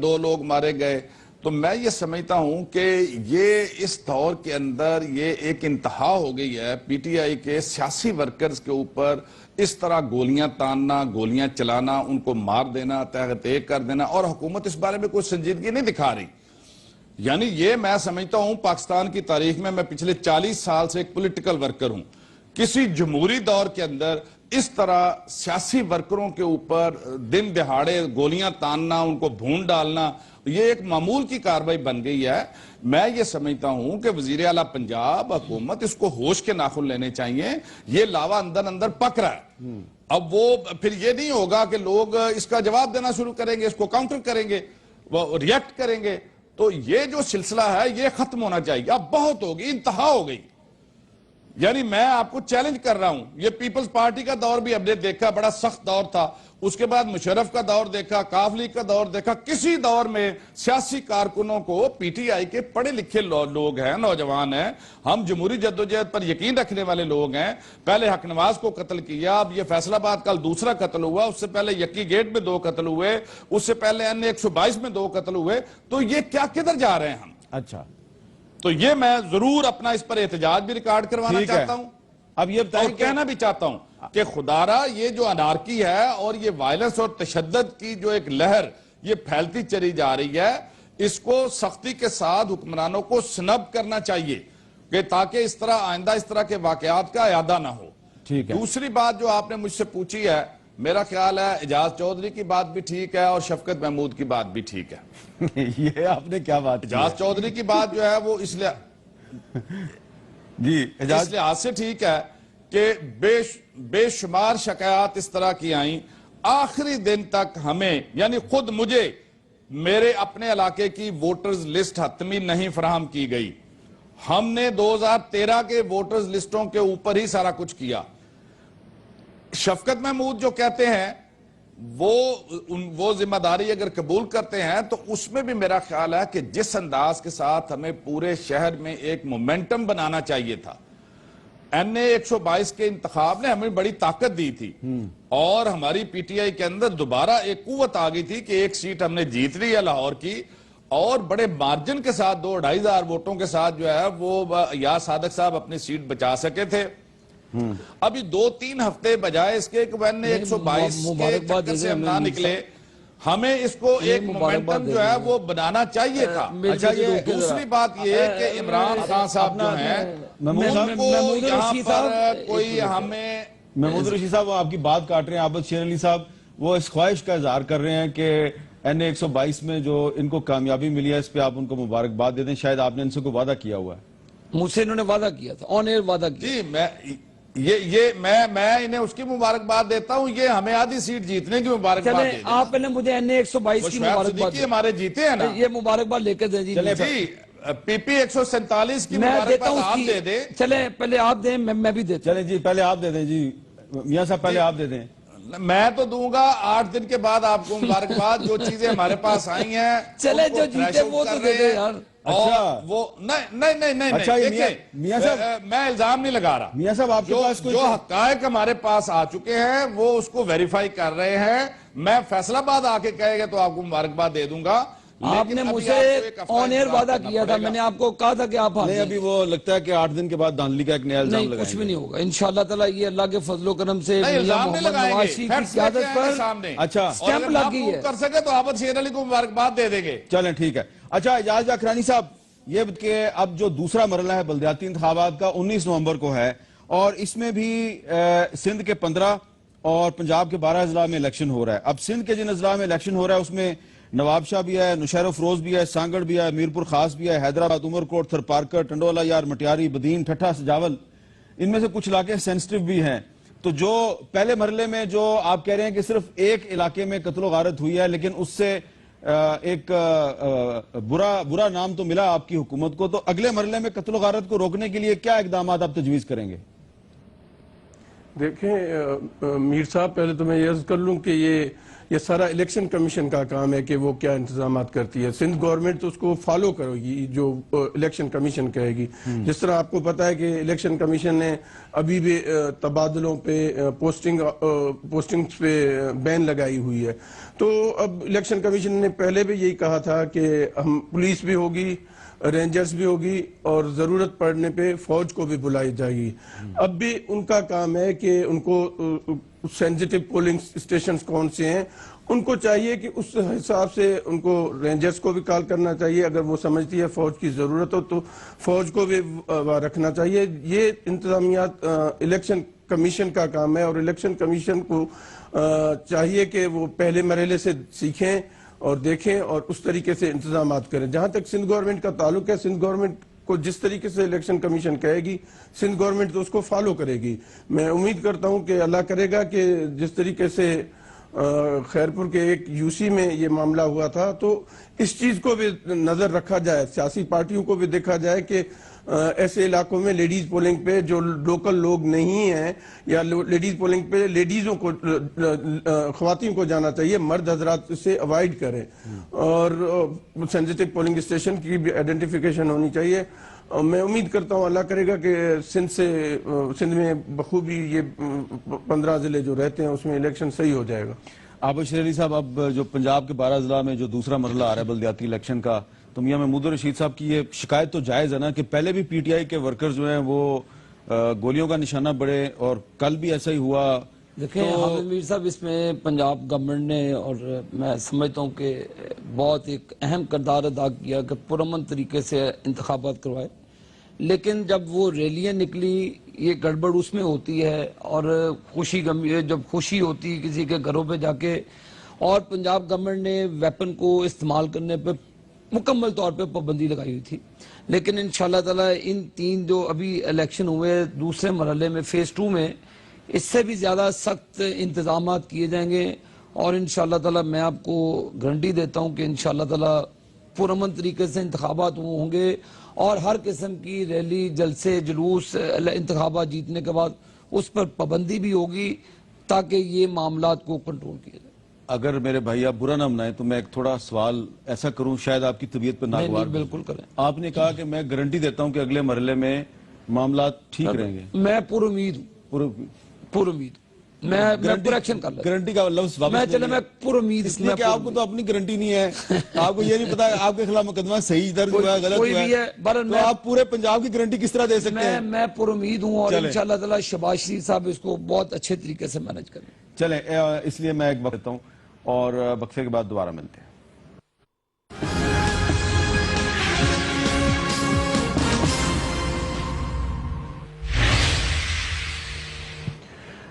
[SPEAKER 3] 2 لوگ مارے گئے۔ تو میں یہ سمجھتا ہوں کہ یہ اس دور کے اندر یہ ایک انتہا ہو گئی ہے پی ٹی آئی کے سیاسی ورکرز کے اوپر اس طرح گولیاں تاننا، گولیاں چلانا، ان کو مار دینا، تحت ایک کر دینا، اور حکومت اس بارے میں کوئی سنجیدگی نہیں دکھا رہی۔ یعنی یہ میں سمجھتا ہوں پاکستان کی تاریخ میں پچھلے 40 سال سے ایک پولیٹیکل ورکر ہوں، کسی جمہوری دور کے اندر اس طرح سیاسی ورکروں کے اوپر دن دہاڑے گولیاں تاننا، ان کو بھون ڈالنا، یہ ایک معمول کی کارروائی بن گئی ہے۔ میں یہ سمجھتا ہوں کہ وزیر اعلیٰ پنجاب حکومت اس کو ہوش کے ناخن لینے چاہیے۔ یہ لاوا اندر پک رہا ہے، اب وہ پھر یہ نہیں ہوگا کہ لوگ اس کا جواب دینا شروع کریں گے، اس کو کاؤنٹر کریں گے، وہ ریئیکٹ کریں گے۔ تو یہ جو سلسلہ ہے یہ ختم ہونا چاہیے، اب بہت ہوگی، انتہا ہو گئی۔ یعنی میں آپ کو چیلنج کر رہا ہوں، یہ پیپلز پارٹی کا دور بھی ہم نے دیکھا، بڑا سخت دور تھا، اس کے بعد مشرف کا دور دیکھا، کاف لیگ کا دور دیکھا، کسی دور میں سیاسی کارکنوں کو پی ٹی آئی کے پڑھے لکھے لوگ ہیں، نوجوان ہیں، ہم جمہوری جدوجہد پر یقین رکھنے والے لوگ ہیں، پہلے حق نواز کو قتل کیا، اب یہ فیصل آباد کل دوسرا قتل ہوا، اس سے پہلے یکی گیٹ میں 2 قتل ہوئے، اس سے پہلے این 122 میں 2 قتل ہوئے، تو یہ کیا کدھر جا رہے ہیں ہم؟
[SPEAKER 1] اچھا،
[SPEAKER 3] تو یہ میں ضرور اپنا اس پر احتجاج بھی ریکارڈ کروانا چاہتا ہوں،
[SPEAKER 1] اب یہ بتائیں
[SPEAKER 3] اور کہنا بھی چاہتا ہوں کہ خدارہ یہ جو انارکی ہے اور یہ وائلنس اور تشدد کی جو ایک لہر یہ پھیلتی چلی جا رہی ہے، اس کو سختی کے ساتھ حکمرانوں کو سنب کرنا چاہیے کہ تاکہ اس طرح آئندہ اس طرح کے واقعات کا اعادہ نہ ہو۔ دوسری بات جو آپ نے مجھ سے پوچھی ہے، میرا خیال ہے اعجاز چودھری کی بات بھی ٹھیک ہے اور شفقت محمود کی بات بھی ٹھیک ہے۔
[SPEAKER 1] یہ آپ نے کیا بات کی؟
[SPEAKER 3] اعجاز چودھری کی بات جو ہے وہ اس لحاظ سے ٹھیک ہے کہ بے شمار شکایات اس طرح کی آئیں، آخری دن تک ہمیں، یعنی خود مجھے میرے اپنے علاقے کی ووٹرز لسٹ حتمی نہیں فراہم کی گئی۔ ہم نے 2013 کے ووٹرز لسٹوں کے اوپر ہی سارا کچھ کیا۔ شفقت محمود جو کہتے ہیں وہ ذمہ داری اگر قبول کرتے ہیں تو اس میں بھی میرا خیال ہے کہ جس انداز کے ساتھ ہمیں پورے شہر میں ایک مومنٹم بنانا چاہیے تھا، این اے 122 کے انتخاب نے ہمیں بڑی طاقت دی تھی اور ہماری پی ٹی آئی کے اندر دوبارہ ایک قوت آ گئی تھی کہ 1 سیٹ ہم نے جیت لی ہے لاہور کی، اور بڑے مارجن کے ساتھ 2-2.5 ہزار ووٹوں کے ساتھ جو ہے وہ یا صادق صاحب اپنی سیٹ بچا سکے تھے۔ ابھی 2-3 ہفتے بجائے اس کے این اے 122 کے چکر سے ہم نہ نکلے، ہمیں اس کو ایک مومنٹم جو ہے وہ بنانا چاہیے تھا۔ اچھا، یہ دوسری بات یہ کہ عمران خان صاحب جو ہیں ان کو یہاں پر کوئی ہمیں
[SPEAKER 1] محمود رشید صاحب وہ آپ کی بات کاٹ رہے ہیں، عابد شیر علی صاحب وہ اس خواہش کا اظہار کر رہے ہیں کہ این اے 122 میں جو ان کو کامیابی ملی ہے اس پہ آپ ان کو مبارکباد دے دیں، شاید آپ نے ان سے کوئی وعدہ کیا ہوا ہے۔
[SPEAKER 2] مجھ سے انہوں نے وعدہ کیا تھا، آن ایئر وعدہ کیا۔
[SPEAKER 3] جی یہ میں انہیں اس کی مبارکباد دیتا ہوں, یہ ہمیں آدھی سیٹ جیتنے کی مبارکباد
[SPEAKER 2] چلیں
[SPEAKER 3] دے دیں.
[SPEAKER 2] آپ پہلے مجھے NA 122 کی مبارکباد دیں.
[SPEAKER 3] ہمارے جیتے ہیں نا,
[SPEAKER 2] یہ مبارکباد لے کے دیں جی.
[SPEAKER 3] جی PP 147 کی
[SPEAKER 2] میں دیتا
[SPEAKER 3] مبارکباد
[SPEAKER 2] ہوں
[SPEAKER 3] آپ
[SPEAKER 2] اس
[SPEAKER 3] دے
[SPEAKER 2] کی.
[SPEAKER 3] دیں.
[SPEAKER 2] چلیں پہلے آپ دیں, میں بھی دیتا ہوں.
[SPEAKER 1] چلیں جی پہلے آپ دے دیں جی, میاں صاحب پہلے آپ دے دیں.
[SPEAKER 3] میں تو دوں گا 8 دن کے بعد آپ کو مبارکباد. جو چیزیں ہمارے پاس آئی ہیں
[SPEAKER 2] چلے جو جیتے وہ تو دے دے یار.
[SPEAKER 3] اور وہ نہیں
[SPEAKER 1] اچھا یہ
[SPEAKER 3] دیکھیں,
[SPEAKER 1] میاں صاحب,
[SPEAKER 3] میں الزام نہیں لگا رہا.
[SPEAKER 1] میاں صاحب آپ کے پاس کوئی
[SPEAKER 3] جو حقائق ہمارے پاس آ چکے ہیں وہ اس کو ویریفائی کر رہے ہیں. میں فیصلہ باد آ کے کہے گا تو آپ کو مبارکباد دے دوں گا.
[SPEAKER 2] آپ نے مجھ سے آن ایئر وعدہ کیا تھا, میں نے آپ کو کہا تھا کہ آپ
[SPEAKER 1] نہیں, ابھی وہ لگتا ہے کہ 8 دن کے بعد دھاندلی کا ایک نیا الزام
[SPEAKER 2] نہیں,
[SPEAKER 1] لگائیں
[SPEAKER 2] کچھ بھی نہیں ہوگا انشاءاللہ تعالیٰ. یہ اللہ کے فضل و کرم سے
[SPEAKER 3] نہیں,
[SPEAKER 2] میاں
[SPEAKER 3] الزام نہیں
[SPEAKER 2] محمد
[SPEAKER 3] لگائیں
[SPEAKER 2] نواز
[SPEAKER 3] گے.
[SPEAKER 2] شریف کی
[SPEAKER 3] فیکٹس لے کے
[SPEAKER 2] قیادت
[SPEAKER 3] آئیں
[SPEAKER 2] پر
[SPEAKER 3] گے سامنے.
[SPEAKER 1] اچھا
[SPEAKER 2] اسٹیمپ
[SPEAKER 3] اور
[SPEAKER 2] لگ
[SPEAKER 3] اگر
[SPEAKER 2] گئی
[SPEAKER 3] آپ
[SPEAKER 2] ہے.
[SPEAKER 3] کر سکے تو احمد شیر علی کو مبارکباد دے دیں گے.
[SPEAKER 1] چلیں ٹھیک ہے. اچھا اعجاز اکرانی صاحب, یہ کہ اب جو دوسرا مرحلہ ہے بلدیاتی انتخابات کا 19 نومبر کو ہے, اور اس میں بھی سندھ کے 15 اور پنجاب کے 12 اضلاع میں الیکشن ہو رہا ہے. اب سندھ کے جن اضلاع میں الیکشن ہو رہا ہے اس میں نواب شاہ بھی ہے, نوشہر افروز بھی ہے, سانگڑ بھی ہے, میرپور خاص بھی ہے, حیدرآباد, عمرکوٹ, تھرپارکر, ٹنڈولا یار, مٹیاری, بدین, ٹھٹھا, سجاول, ان میں سے کچھ علاقے سینسٹیو بھی ہیں. تو جو پہلے مرحلے میں جو آپ کہہ رہے ہیں کہ صرف ایک علاقے میں قتل و غارت ہوئی ہے, لیکن اس سے ایک برا نام تو ملا آپ کی حکومت کو, تو اگلے مرحلے میں قتل و غارت کو روکنے کے لیے کیا اقدامات آپ تجویز کریں گے؟
[SPEAKER 4] دیکھیں میر صاحب, پہلے تو میں یہ عرض کر لوں کہ یہ سارا الیکشن کمیشن کا کام ہے کہ وہ کیا انتظامات کرتی ہے. سندھ گورنمنٹ تو اس کو فالو کرے گی جو الیکشن کمیشن کہے گی. جس طرح آپ کو پتا ہے کہ الیکشن کمیشن نے ابھی بھی تبادلوں پہ پوسٹنگز پہ بین لگائی ہوئی ہے. تو اب الیکشن کمیشن نے پہلے بھی یہی کہا تھا کہ ہم پولیس بھی ہوگی, رینجرز بھی ہوگی, اور ضرورت پڑنے پہ فوج کو بھی بلائی جائے گی. اب بھی ان کا کام ہے کہ ان کو سینسٹیو پولنگ اسٹیشنز کون سے ہیں ان کو چاہیے کہ اس حساب سے ان کو رینجرز کو بھی کال کرنا چاہیے. اگر وہ سمجھتی ہے فوج کی ضرورت ہو تو فوج کو بھی رکھنا چاہیے. یہ انتظامیات الیکشن کمیشن کا کام ہے, اور الیکشن کمیشن کو چاہیے کہ وہ پہلے مرحلے سے سیکھیں اور دیکھیں اور اس طریقے سے انتظامات کریں. جہاں تک سندھ گورنمنٹ کا تعلق ہے, سندھ گورنمنٹ کو جس طریقے سے الیکشن کمیشن کہے گی سندھ گورنمنٹ تو اس کو فالو کرے گی. میں امید کرتا ہوں کہ اللہ کرے گا کہ جس طریقے سے خیرپور کے ایک UC میں یہ معاملہ ہوا تھا, تو اس چیز کو بھی نظر رکھا جائے, سیاسی پارٹیوں کو بھی دیکھا جائے کہ ایسے علاقوں میں لیڈیز پولنگ پہ جو لوکل لوگ نہیں ہیں, یا لیڈیز پولنگ پہ لیڈیزوں کو, خواتین کو جانا چاہیے, مرد حضرات سے اوائڈ کریں, اور سینسٹیو پولنگ اسٹیشن کی بھی آئیڈینٹیفیکیشن ہونی چاہیے. میں امید کرتا ہوں اللہ کرے گا کہ سندھ میں بخوبی یہ 15 ضلع جو رہتے ہیں اس میں الیکشن صحیح ہو جائے گا.
[SPEAKER 1] عابد شیر علی صاحب, اب جو پنجاب کے 12 اضلاع میں جو دوسرا مرحلہ آ رہا ہے بلدیاتی الیکشن کا, تو میاں محمود الرشید صاحب کی یہ شکایت تو جائز ہے نا کہ پہلے بھی PTI کے ورکرز جو ہیں وہ گولیوں کا نشانہ بڑھے, اور کل بھی ایسا ہی ہوا.
[SPEAKER 2] دیکھیں حامد میر صاحب, اس میں پنجاب گورنمنٹ نے, اور میں سمجھتا ہوں کہ بہت ایک اہم کردار ادا کیا کہ پرامن طریقے سے انتخابات کروائے. لیکن جب وہ ریلیاں نکلی, یہ گڑبڑ اس میں ہوتی ہے, اور جب خوشی ہوتی ہے کسی کے گھروں پہ جا کے, اور پنجاب گورنمنٹ نے ویپن کو استعمال کرنے پہ مکمل طور پہ پابندی لگائی ہوئی تھی. لیکن انشاءاللہ تعالی ان 3 جو ابھی الیکشن ہوئے دوسرے مرحلے میں فیز 2 میں, اس سے بھی زیادہ سخت انتظامات کیے جائیں گے, اور انشاءاللہ تعالی میں آپ کو گارنٹی دیتا ہوں کہ انشاءاللہ تعالی پرامن طریقے سے انتخابات ہوں گے, اور ہر قسم کی ریلی, جلسے, جلوس انتخابات جیتنے کے بعد اس پر پابندی بھی ہوگی تاکہ یہ معاملات کو کنٹرول کیا جائے.
[SPEAKER 1] اگر میرے بھائی آپ برا نہ منائیں تو میں ایک تھوڑا سوال ایسا کروں, شاید آپ کی طبیعت پر ناگوار.
[SPEAKER 2] بالکل کریں.
[SPEAKER 1] آپ نے کہا کہ میں گارنٹی دیتا ہوں کہ اگلے مرحلے میں معاملات ٹھیک رہیں گے.
[SPEAKER 2] میں پر امید میں پر ایکشن کر لیتا.
[SPEAKER 1] گارنٹی کا لفظ
[SPEAKER 2] میں پر امید,
[SPEAKER 1] اس لیے کہ آپ کو تو اپنی گارنٹی نہیں ہے, آپ کو یہ نہیں پتا آپ کے خلاف مقدمہ صحیح درج ہوا ہے غلط ہوا ہے, تو آپ پورے پنجاب کی گارنٹی کس طرح دے سکتے ہیں؟
[SPEAKER 2] میں پر امید ہوں, اور انشاءاللہ تعالی شہباز شریف صاحب اس کو بہت اچھے طریقے سے مینج کریں.
[SPEAKER 1] چلیں, اس لیے میں ایک وقت دیتا ہوں اور وقفے کے بعد دوبارہ ملتے ہیں.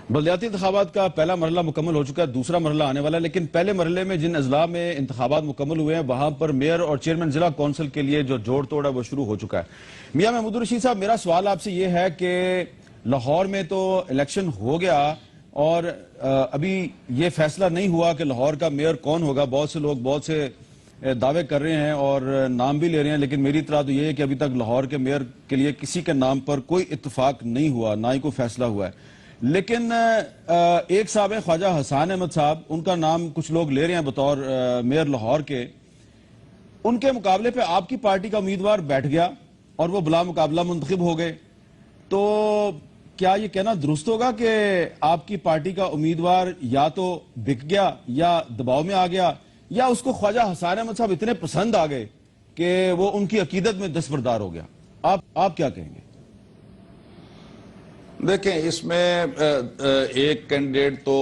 [SPEAKER 1] بلدیاتی انتخابات کا پہلا مرحلہ مکمل ہو چکا ہے, دوسرا مرحلہ آنے والا ہے, لیکن پہلے مرحلے میں جن اضلاع میں انتخابات مکمل ہوئے ہیں وہاں پر میئر اور چیئرمین ضلع کونسل کے لیے جو جوڑ توڑ ہے وہ شروع ہو چکا ہے. میاں محمود الرشید صاحب, میرا سوال آپ سے یہ ہے کہ لاہور میں تو الیکشن ہو گیا اور ابھی یہ فیصلہ نہیں ہوا کہ لاہور کا میئر کون ہوگا. بہت سے لوگ بہت سے دعوے کر رہے ہیں اور نام بھی لے رہے ہیں, لیکن میری اطلاع تو یہ ہے کہ ابھی تک لاہور کے میئر کے لیے کسی کے نام پر کوئی اتفاق نہیں ہوا, نہ ہی کوئی فیصلہ ہوا ہے. لیکن ایک صاحب ہیں خواجہ حسان احمد صاحب, ان کا نام کچھ لوگ لے رہے ہیں بطور میئر لاہور کے. ان کے مقابلے پہ آپ کی پارٹی کا امیدوار بیٹھ گیا اور وہ بلا مقابلہ منتخب ہو گئے. تو کیا یہ کہنا درست ہوگا کہ آپ کی پارٹی کا امیدوار یا تو بک گیا یا دباؤ میں آ گیا, یا اس کو خواجہ حسان احمد صاحب اتنے پسند آ گئے کہ وہ ان کی عقیدت میں دستبردار ہو گیا؟ آپ کیا کہیں گے؟
[SPEAKER 3] دیکھیں, اس میں ایک کینڈیڈیٹ تو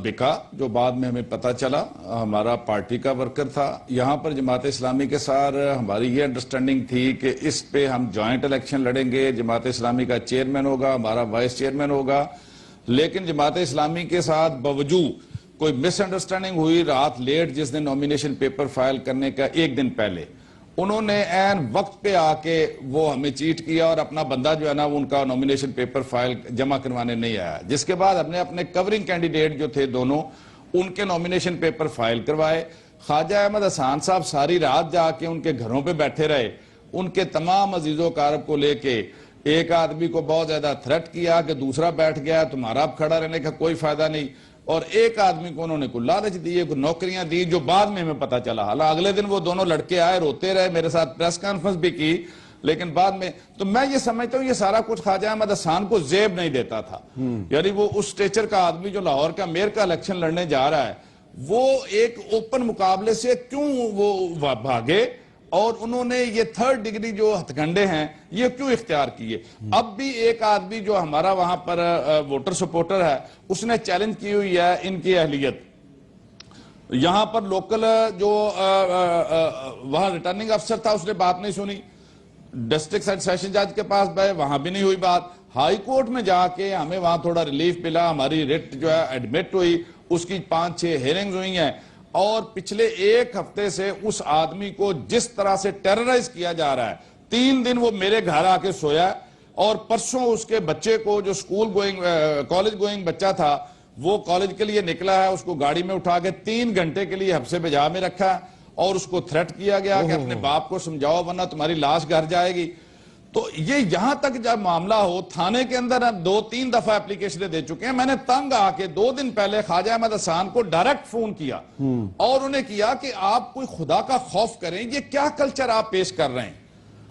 [SPEAKER 3] بکا, جو بعد میں ہمیں پتہ چلا ہمارا پارٹی کا ورکر تھا. یہاں پر جماعت اسلامی کے ساتھ ہماری یہ انڈرسٹینڈنگ تھی کہ اس پہ ہم جوائنٹ الیکشن لڑیں گے, جماعت اسلامی کا چیئرمین ہوگا, ہمارا وائس چیئرمین ہوگا. لیکن جماعت اسلامی کے ساتھ باوجود کوئی مس انڈرسٹینڈنگ ہوئی رات لیٹ, جس دن نومینیشن پیپر فائل کرنے کا ایک دن پہلے انہوں نے عین وقت پہ آ کے وہ ہمیں چیٹ کیا اور اپنا بندہ جو ہے نا ان کا نومینیشن پیپر فائل جمع کروانے نہیں آیا. جس کے بعد ہم نے اپنے کورنگ کینڈیڈیٹ جو تھے دونوں, ان کے نومینیشن پیپر فائل کروائے. خواجہ احمد حسان صاحب ساری رات جا کے ان کے گھروں پہ بیٹھے رہے, ان کے تمام عزیز و اقارب کو لے کے. ایک آدمی کو بہت زیادہ تھریٹ کیا کہ دوسرا بیٹھ گیا, تمہارا اب کھڑا رہنے کا کوئی فائدہ نہیں. اور ایک آدمی کو انہوں نے کوئی لالچ دیے, کوئی نوکریاں دی, جو بعد میں ہمیں پتا چلا. حالانکہ اگلے دن وہ دونوں لڑکے آئے, روتے رہے, میرے ساتھ پریس کانفرنس بھی کی, لیکن بعد میں. تو میں یہ سمجھتا ہوں یہ سارا کچھ خواجہ احمد حسان کو زیب نہیں دیتا تھا. یعنی وہ اس سٹیچر کا آدمی جو لاہور کا میئر کا الیکشن لڑنے جا رہا ہے, وہ ایک اوپن مقابلے سے کیوں وہ بھاگے, اور انہوں نے یہ 3rd ڈگری جو ہتھ کنڈے ہیں یہ کیوں اختیار کیے. اب بھی ایک آدمی جو ہمارا وہاں پر ووٹر سپورٹر ہے, اس نے چیلنج کی ہوئی ہے ان کی اہلیت. یہاں پر لوکل جو وہاں ریٹرننگ افسر تھا, اس نے بات نہیں سنی. ڈسٹرکٹ سیشن جج کے پاس گئے, وہاں بھی نہیں ہوئی بات. ہائی کورٹ میں جا کے ہمیں وہاں تھوڑا ریلیف ملا, ہماری ریٹ جو ہے ایڈمٹ ہوئی, اس کی 5-6 ہیرنگز ہوئی ہیں. اور پچھلے ایک ہفتے سے اس آدمی کو جس طرح سے ٹیررائز کیا جا رہا ہے, 3 دن وہ میرے گھر آ کے سویا, اور پرسوں اس کے بچے کو جو کالج گوئنگ بچہ تھا, وہ کالج کے لیے نکلا ہے, اس کو گاڑی میں اٹھا کے 3 گھنٹے کے لیے حبس بجا میں رکھا, اور اس کو تھریٹ کیا گیا کہ اپنے باپ کو سمجھاؤ ورنہ تمہاری لاش گھر جائے گی. تو یہ یہاں تک جب معاملہ ہو, تھانے کے اندر 2-3 دفعہ اپلیکیشنیں دے چکے ہیں. میں نے تنگ آ کے 2 دن پہلے خواجہ احمد حسان کو ڈائریکٹ فون کیا, اور انہیں کیا کہ آپ کوئی خدا کا خوف کریں, یہ کیا کلچر آپ پیش کر رہے ہیں؟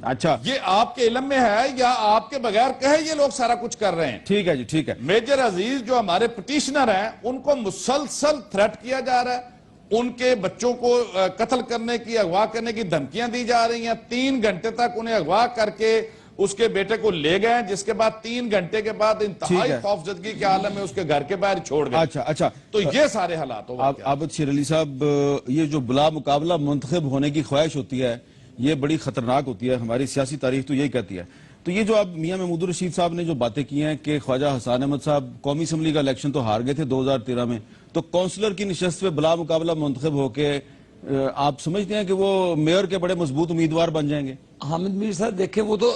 [SPEAKER 1] اچھا,
[SPEAKER 3] یہ آپ کے علم میں ہے یا آپ کے بغیر کہے یہ لوگ سارا کچھ کر رہے ہیں؟
[SPEAKER 1] ٹھیک ہے جی, ٹھیک ہے.
[SPEAKER 3] میجر عزیز جو ہمارے پٹیشنر ہیں, ان کو مسلسل تھریٹ کیا جا رہا ہے, ان کے بچوں کو قتل کرنے کی, اغوا کرنے کی دھمکیاں دی جا رہی ہیں. 3 گھنٹے تک انہیں اغوا کر کے اس کے بیٹے کو لے گئے, جس کے بعد 3 گھنٹے کے بعد انتہائی خوفزدگی کے عالم میں اس کے گھر کے باہر چھوڑ گئے.
[SPEAKER 1] اچھا,
[SPEAKER 3] تو یہ سارے حالات ہو.
[SPEAKER 1] عابد شیر علی صاحب, یہ جو بلا مقابلہ منتخب ہونے کی خواہش ہوتی ہے, یہ بڑی خطرناک ہوتی ہے. ہماری سیاسی تاریخ تو یہی کہتی ہے. تو یہ جو اب میاں محمود الرشید صاحب نے جو باتیں کی ہیں کہ خواجہ حسان احمد صاحب قومی اسمبلی کا الیکشن تو ہار گئے تھے 2013 میں, تو کونسلر کی نشست پہ بلا مقابلہ منتخب ہو کے آپ سمجھتے ہیں کہ وہ میئر کے بڑے مضبوط امیدوار بن جائیں گے؟
[SPEAKER 2] حامد میر صاحب دیکھیں, وہ تو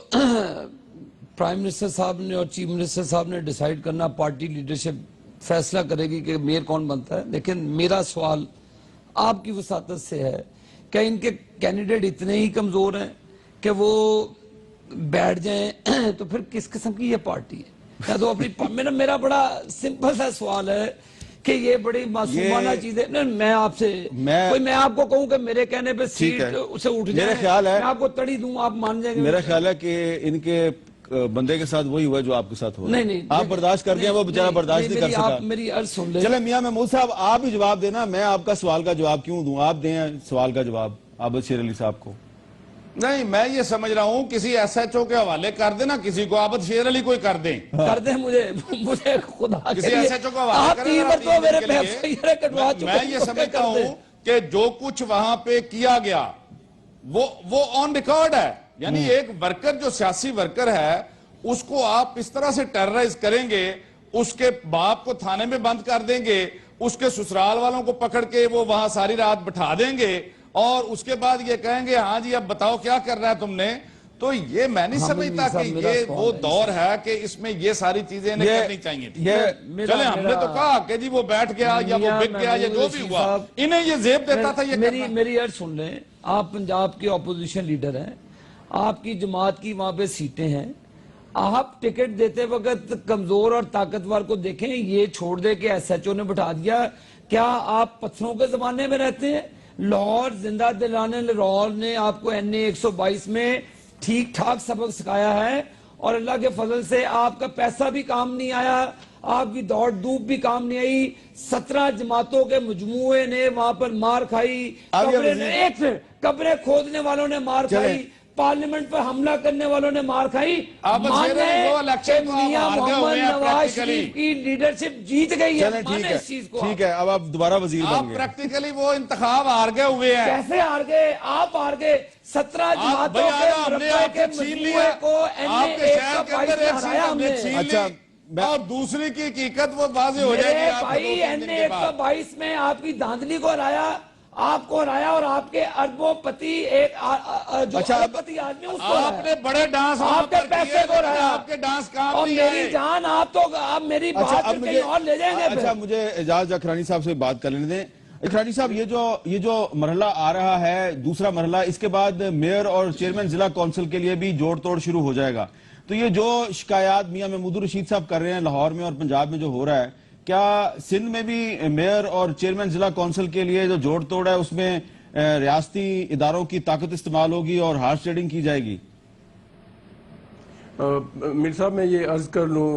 [SPEAKER 2] پرائم منسٹر صاحب نے اور چیف منسٹر صاحب نے ڈیسائیڈ کرنا, پارٹی لیڈرشپ فیصلہ کرے گی کہ میئر کون بنتا ہے. لیکن میرا سوال آپ کی وساطت سے ہے کہ ان کے کینڈیڈیٹ اتنے ہی کمزور ہیں کہ وہ بیٹھ جائیں, تو پھر کس قسم کی یہ پارٹی ہے؟ یا تو اپنی میرا بڑا سمپل سا سوال ہے کہ یہ بڑی معصومانہ چیز ہے. میں آپ سے میں آپ کو کہوں کہ میرے کہنے پہ سیٹ سے اٹھ جائیں, میں آپ کو تڑی دوں, آپ مان جائیں گے؟
[SPEAKER 1] میرا خیال ہے کہ ان کے بندے کے ساتھ وہی ہوا جو آپ کے ساتھ ہوا.
[SPEAKER 2] نہیں,
[SPEAKER 1] آپ برداشت کر گئے, وہ بیچارہ برداشت نہیں کر سکا.
[SPEAKER 2] میری عرض سن لیں.
[SPEAKER 1] چلے میاں محمود صاحب, آپ ہی جواب دینا, میں آپ کا سوال کا جواب کیوں دوں؟ آپ دیں سوال کا جواب عابد شیر علی صاحب کو.
[SPEAKER 3] نہیں, میں یہ سمجھ رہا ہوں کسی ایس ایچ او کے حوالے کر دینا, کسی کو عابد شیر علی کوئی کر دیں,
[SPEAKER 2] کر دیں. مجھے خدا
[SPEAKER 3] کسی ایس ایچ او کا حوالے کریں. میں یہ سمجھتا ہوں کہ جو کچھ وہاں پہ کیا گیا وہ آن ریکارڈ ہے. یعنی ایک ورکر جو سیاسی ورکر ہے, اس کو آپ اس طرح سے ٹیررائز کریں گے, اس کے باپ کو تھانے میں بند کر دیں گے, اس کے سسرال والوں کو پکڑ کے وہ وہاں ساری رات بٹھا دیں گے, اور اس کے بعد یہ کہیں گے ہاں جی اب بتاؤ کیا کر رہا ہے تم نے. تو یہ میں نہیں سمجھتا کہ یہ وہ دور ہے کہ اس میں یہ ساری چیزیں انہیں کرنی چاہیے تھی. چلیں ہم نے تو کہا کہ جی وہ بیٹھ گیا یا وہ بک گیا یا جو بھی ہوا, انہیں یہ زیب دیتا تھا یہ کرنا.
[SPEAKER 2] میری عرض سن لیں, آپ پنجاب کے اپوزیشن لیڈر ہیں, آپ کی جماعت کی وہاں پہ سیٹیں ہیں, آپ ٹکٹ دیتے وقت کمزور اور طاقتور کو دیکھیں, یہ چھوڑ دے کہ ایس ایچ او نے بٹھا دیا. کیا آپ پتھروں کے زمانے میں رہتے ہیں؟ لاہور زندہ دلانے لاہور نے آپ کو NA 122 میں ٹھیک ٹھاک سبق سکھایا ہے, اور اللہ کے فضل سے آپ کا پیسہ بھی کام نہیں آیا, آپ کی دوڑ دھوپ بھی کام نہیں آئی. 17 جماعتوں کے مجموعے نے وہاں پر مار کھائی, قبریں کھودنے والوں نے مار کھائی, پارلیمنٹ پر حملہ کرنے والوں نے مار کھائی. میاں محمد نواز شریف کی لیڈرشپ جیت گئی ہے.
[SPEAKER 1] ٹھیک ہے, اب آپ دوبارہ وزیر بن گئے.
[SPEAKER 3] پریکٹیکلی وہ انتخاب ہار گئے ہوئے ہیں.
[SPEAKER 2] کیسے ہار گئے؟ آپ ہار گئے. 17 جماعتوں کے مربع کے مجموعے کو NA 122 میں ہرایا ہم نے.
[SPEAKER 3] اور دوسری کی حقیقت وہ واضح ہو جائے گی.
[SPEAKER 2] بھائی NA 122 میں آپ کی دھاندلی کو ہرایا, آپ کو ہرایا, اور آپ کے اربوں پتی ایک جو اربپتی آدمی اس کو
[SPEAKER 3] آپ نے بڑے ڈانس
[SPEAKER 2] آپ کے پیسے کو ہرایا.
[SPEAKER 3] آپ کے ڈانس کام
[SPEAKER 2] اور
[SPEAKER 3] نہیں
[SPEAKER 2] میری جان, آپ تو آپ میری بات کہیں اور لے جائیں گے.
[SPEAKER 1] اچھا, مجھے اعجاز اکرانی صاحب سے بات کر لینے دیں. اکرانی صاحب, یہ جو مرحلہ آ رہا ہے, دوسرا مرحلہ, اس کے بعد میئر اور چیئرمین ضلع کونسل کے لیے بھی جوڑ توڑ شروع ہو جائے گا. تو یہ جو شکایات میاں محمود الرشید صاحب کر رہے ہیں لاہور میں اور پنجاب میں جو ہو رہا ہے, کیا سندھ میں بھی میئر اور چیئرمین ضلع کونسل کے لیے جو جوڑ توڑ ہے اس میں ریاستی اداروں کی طاقت استعمال ہوگی اور ہارس ٹریڈنگ کی جائے گی؟
[SPEAKER 4] میر صاحب, میں یہ عرض کر لوں,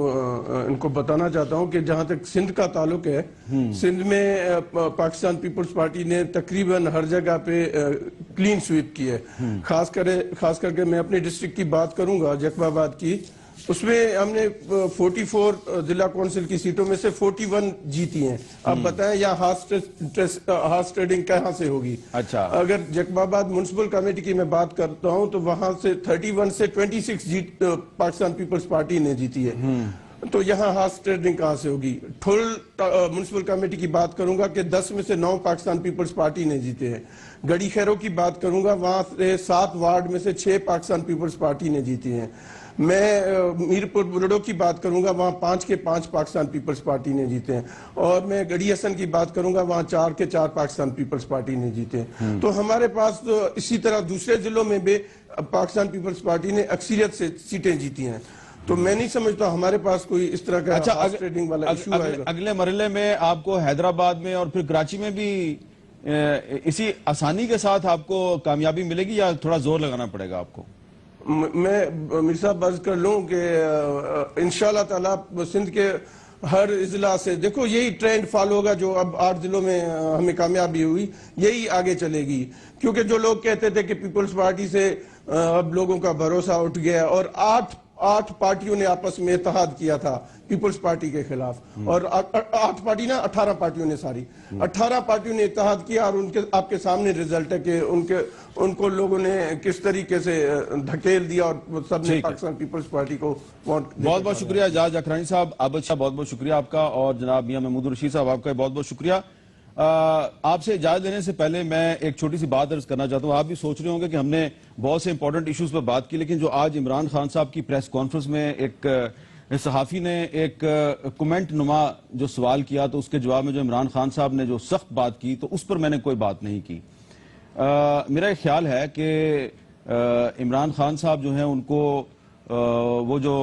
[SPEAKER 4] ان کو بتانا چاہتا ہوں کہ جہاں تک سندھ کا تعلق ہے, سندھ میں پاکستان پیپلز پارٹی نے تقریباً ہر جگہ پہ کلین سویپ کی ہے. خاص کر کے میں اپنی ڈسٹرکٹ کی بات کروں گا, جیکب آباد کی. اس میں ہم نے 44 ضلع کونسل کی سیٹوں میں سے 41 جیتی ہیں. آپ بتائیں یہاں ہارس ٹریڈنگ کہاں سے ہوگی؟
[SPEAKER 1] اچھا,
[SPEAKER 4] اگر جیکب آباد میونسپل کمیٹی کی میں بات کرتا ہوں تو وہاں سے 31 سے 26 جیت پاکستان پیپلز پارٹی نے جیتی ہے. تو یہاں ہارس ٹریڈنگ کہاں سے ہوگی؟ ٹھل میونسپل کمیٹی کی بات کروں گا کہ 10 میں سے 9 پاکستان پیپلز پارٹی نے جیتے ہیں. گڑی خیروں کی بات کروں گا, وہاں سے 7 وارڈ میں سے 6 پاکستان پیپلز پارٹی نے جیتی ہیں. میں میرپور بلڈو کی بات کروں گا, وہاں 5 کے 5 پاکستان پیپلز پارٹی نے جیتے ہیں. اور میں گڑی حسن کی بات کروں گا, وہاں 4 کے 4 پاکستان پیپلز پارٹی نے جیتے ہیں. تو ہمارے پاس تو اسی طرح دوسرے ضلعوں میں بھی پاکستان پیپلز پارٹی نے اکثریت سے سیٹیں جیتی ہیں. تو میں نہیں سمجھتا ہمارے پاس کوئی اس طرح کا ہارس ٹریڈنگ والا ایشو آئے گا.
[SPEAKER 1] اگلے مرحلے میں آپ کو حیدرآباد میں اور پھر کراچی میں بھی اسی آسانی کے ساتھ آپ کو کامیابی ملے گی یا تھوڑا زور لگانا پڑے گا آپ کو؟
[SPEAKER 4] میں میر صاحب عرض کر لوں کہ انشاءاللہ تعالی سندھ کے ہر اضلاع سے دیکھو یہی ٹرینڈ فالو ہوگا جو اب 8 ضلعوں میں ہمیں کامیابی ہوئی, یہی آگے چلے گی. کیونکہ جو لوگ کہتے تھے کہ پیپلز پارٹی سے اب لوگوں کا بھروسہ اٹھ گیا, اور 8 پارٹیوں نے آپس میں اتحاد کیا تھا پیپلز پارٹی کے خلاف, اور 8 پارٹی نا 18 پارٹیوں نے 18 پارٹیوں نے اتحاد کیا, اور ان کے آپ کے سامنے رزلٹ ہے کہ ان کو لوگوں نے کس طریقے سے دھکیل دیا, اور سب نے پاکستان پیپلز پارٹی کو ووٹ.
[SPEAKER 1] بہت بہت شکریہ اعجاز اکرانی صاحب. عابد شاہ, بہت بہت شکریہ آپ کا, اور جناب میاں محمود الرشید صاحب آپ کا بہت بہت شکریہ. آپ سے اجازت لینے سے پہلے میں ایک چھوٹی سی بات عرض کرنا چاہتا ہوں. آپ بھی سوچ رہے ہوں گے کہ ہم نے بہت سے امپورٹنٹ ایشوز پر بات کی, لیکن جو آج عمران خان صاحب کی پریس کانفرنس میں ایک صحافی نے ایک کمنٹ نما جو سوال کیا, تو اس کے جواب میں جو عمران خان صاحب نے جو سخت بات کی, تو اس پر میں نے کوئی بات نہیں کی. میرا ایک خیال ہے کہ عمران خان صاحب جو ہیں ان کو وہ جو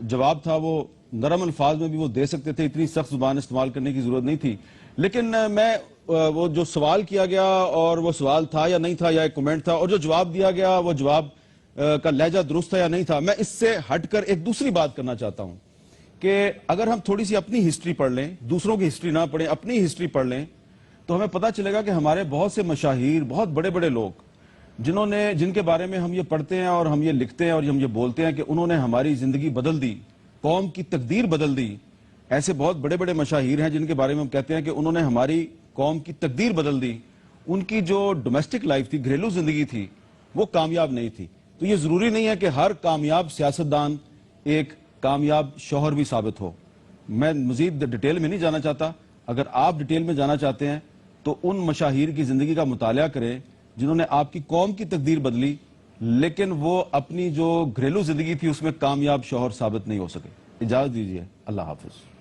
[SPEAKER 1] جواب تھا وہ نرم الفاظ میں بھی وہ دے سکتے تھے, اتنی سخت زبان استعمال کرنے کی ضرورت نہیں تھی. لیکن میں وہ جو سوال کیا گیا, اور وہ سوال تھا یا نہیں تھا یا ایک کمنٹ تھا, اور جو جواب دیا گیا وہ جواب کا لہجہ درست تھا یا نہیں تھا, میں اس سے ہٹ کر ایک دوسری بات کرنا چاہتا ہوں کہ اگر ہم تھوڑی سی اپنی ہسٹری پڑھ لیں, دوسروں کی ہسٹری نہ پڑھیں, اپنی ہسٹری پڑھ لیں, تو ہمیں پتہ چلے گا کہ ہمارے بہت سے مشاہیر, بہت بڑے بڑے لوگ جن کے بارے میں ہم یہ پڑھتے ہیں اور ہم یہ لکھتے ہیں اور ہم یہ بولتے ہیں کہ انہوں نے ہماری زندگی بدل دی, قوم کی تقدیر بدل دی, ایسے بہت بڑے بڑے مشاہیر ہیں جن کے بارے میں ہم کہتے ہیں کہ انہوں نے ہماری قوم کی تقدیر بدل دی. ان کی جو ڈومیسٹک لائف تھی, گھریلو زندگی تھی, وہ کامیاب نہیں تھی. تو یہ ضروری نہیں ہے کہ ہر کامیاب سیاستدان ایک کامیاب شوہر بھی ثابت ہو. میں مزید ڈیٹیل میں نہیں جانا چاہتا. اگر آپ ڈیٹیل میں جانا چاہتے ہیں تو ان مشاہیر کی زندگی کا مطالعہ کریں جنہوں نے آپ کی قوم کی تقدیر بدلی, لیکن وہ اپنی جو گھریلو زندگی تھی اس میں کامیاب شوہر ثابت نہیں ہو سکے. اجازت دیجیے, اللہ حافظ.